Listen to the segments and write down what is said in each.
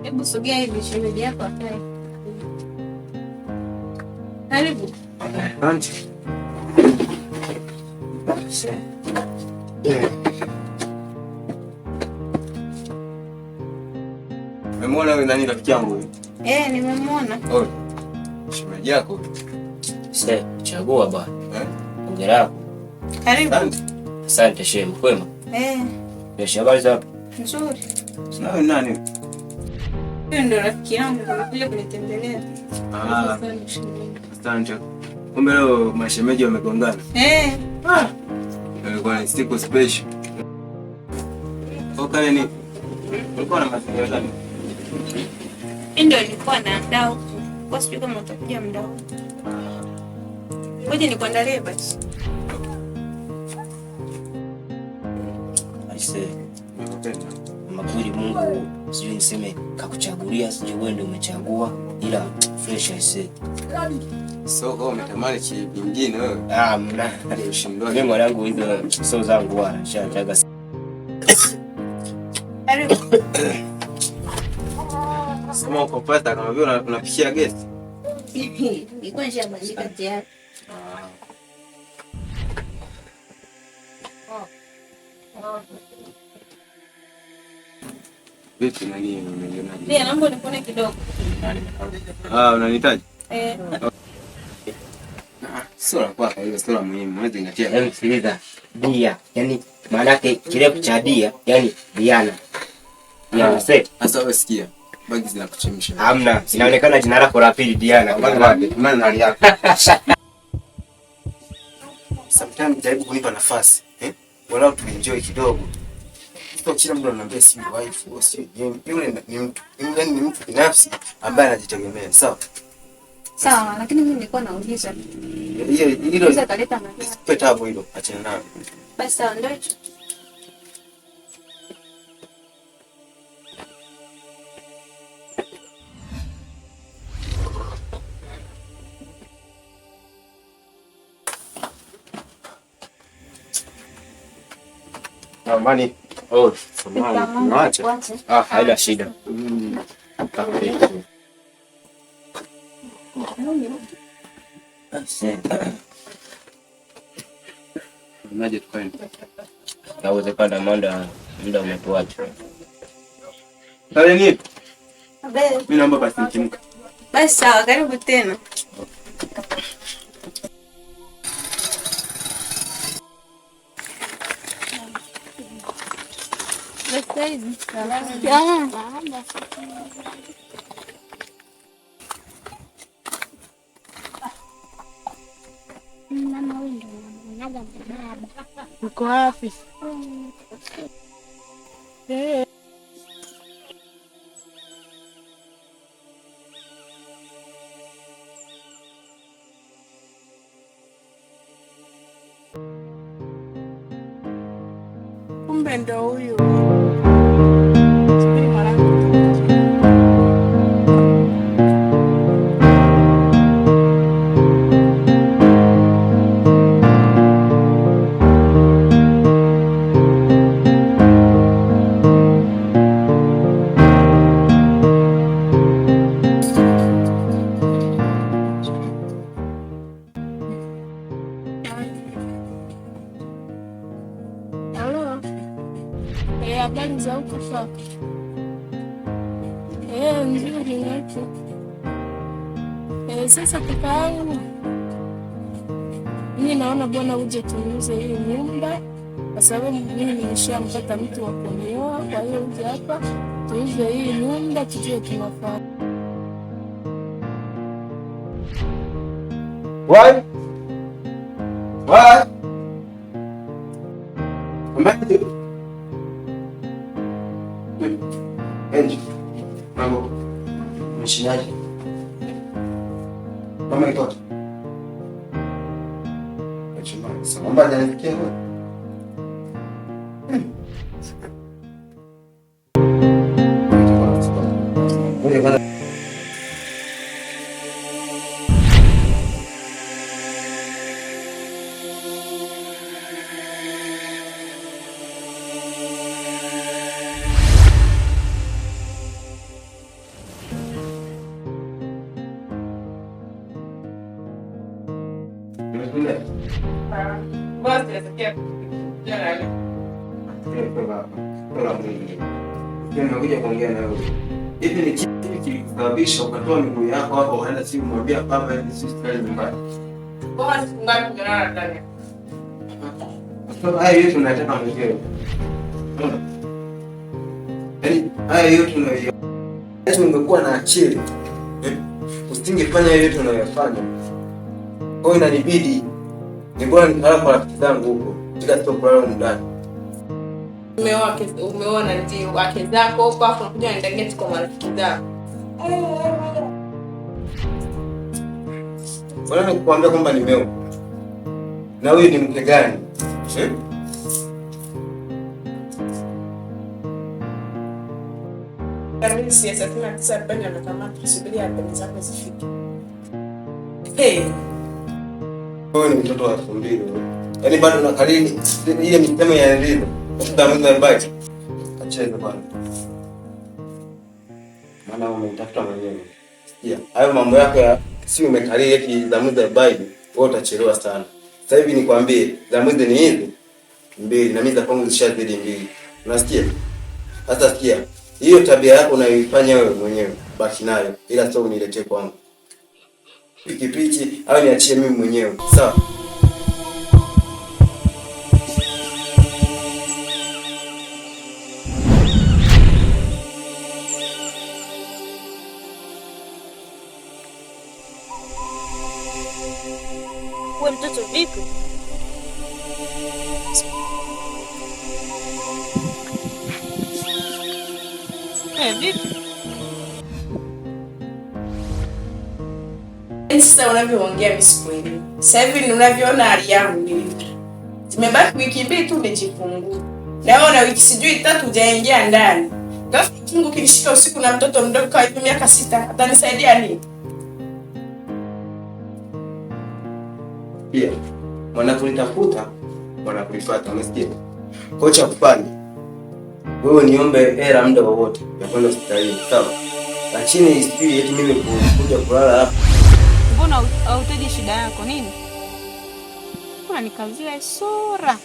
Hebu sogea hivi shemeji yako akae. Karibu. Asante. Umemwona wewe nani rafiki yangu wewe? Nimemwona. Oh. Shemeji yako. Sasa chagua bwana. Hongera yako. Karibu. Asante shemu, kwema? Kesho habari za Nzuri. Sina nani? Huyo ndo rafiki yangu alikuja kunitembelea. Asante. Kumbe leo mashemeji wamegongana. Ilikuwa ni siku special. Kale ni ulikuwa na mazingira gani? Ndio nilikuwa naandaa huko. Kwa sijui kama utakuja muda huu. Ngoja nikuandalie basi. aise. Makweli Mungu sijui niseme kakuchagulia, sijui wewe ndio umechagua, ila fresh aise. So kwa umetamani kingine wewe? Mna. Mimi mwanangu hizo so zangu wala shachaga. Sema uko pata kama vile unapikia gesi. Nilikuwa nishamalizika tayari. Vipi nani umeniona? Ndio, naomba nikuone kidogo. Unanihitaji? Sura kwa hiyo sura muhimu, mwezi ngatia. Yaani sikiliza, dia, yani maana yake kirefu cha dia, yani Diana. Diana sasa wewe sikia. Bagi zinakuchemsha. Hamna, inaonekana jina lako la pili Diana. Maana nani yako? Sometimes jaribu kunipa nafasi, walau tu enjoy kidogo. Sio kila mtu ananiambia si wife au si yule ni mtu. Ni mtu binafsi ambaye anajitegemea. Sawa? Sawa, lakini mimi nilikuwa nauliza. Hilo italeta madhara. Petabu hilo, achana nalo. Basi sawa, ndio hicho. Samahani. Samahani. Acha. Haina shida. Unaje tukae? Yawezekana muda umetuacha. Kale ni? Mimi naomba basi nichemke. Basi sawa, karibu tena. Uko wapi? Kumbe ndo huyu. Habari za huko sasa? Nzuri yetu. Sasa kaka yangu, mimi naona bwana uje tuuze hii nyumba, kwa sababu mimi nimeshampata mtu wa kunioa. Kwa hiyo uje hapa tuuze hii nyumba, tujue tunafanya. What? Mambo. Mshinaji. Mama itoa. Achima. Samba jana nikiwa. Basi nasikia. Nimekuja kuongea na wewe. Hivi ni kipi kilikubabisha ukatoa miguu yako hapo unaenda simu mwambia baba hivi sisi tukae nyumbani? Bora sikungapi kulala ndani. Sasa haya yote tunataka mwenyewe. Yaani haya yote tunayofanya. Yaani ungekuwa na akili. Usingefanya yote unayofanya. Kwa hiyo inanibidi ni bora nikalala kwa rafiki zangu huko. Bila sio kulala ndani. Umeona ndio wake zako huko afu unakuja unaendageti kwa marafiki zako. Bwana nikuambia kwamba nimeo. Na huyu ni mke gani? Kama siasa tuna kisa banya na kama tusubiri hapo zako zifike. Hey. Wewe ni mtoto wa 2000. Yaani bado unakalili ile mitemo ya elimu. Utamweza baki. Acheze bwana. Maana umetafuta mwenyewe. Yeah, hayo mambo yako ya si umekalili eti zamu za Bible, wewe utachelewa sana. Sasa hivi nikwambie, zamu ni hizi 2 na mimi za kwangu zishazidi 2. Unasikia? Sasa sikia. Hiyo tabia yako unayoifanya wewe mwenyewe, baki nayo. Ila sio uniletee kwangu. Pikipiki au niachie mimi mwenyewe. Sawa? Wewe mtoto vipi? Vipi? Sasa unavyoongea mimi sikuelewi. Sasa hivi unavyoona hali yangu nilivyo. Tumebaki wiki 2 tu umejifungua. Naona wiki sijui 3 hujaingia ndani. Ghafla kingu kilishika usiku na mtoto mdogo kwa miaka 6. Atanisaidia nini? Pia wanakulitafuta wanakulifuata, umesikia? Kocha kufanya wewe niombe hela muda wowote ya kwenda hospitali, sawa? Lakini sijui eti mimi kuja kulala hapa. Mbona hautaji shida yako nini? Unanikazia sura.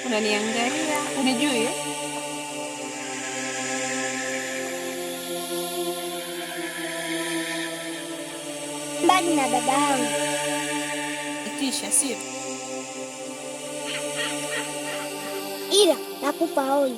Unaniangalia, unijui? Mbali na baba yangu. Itisha sio? Ila nakupa onyo.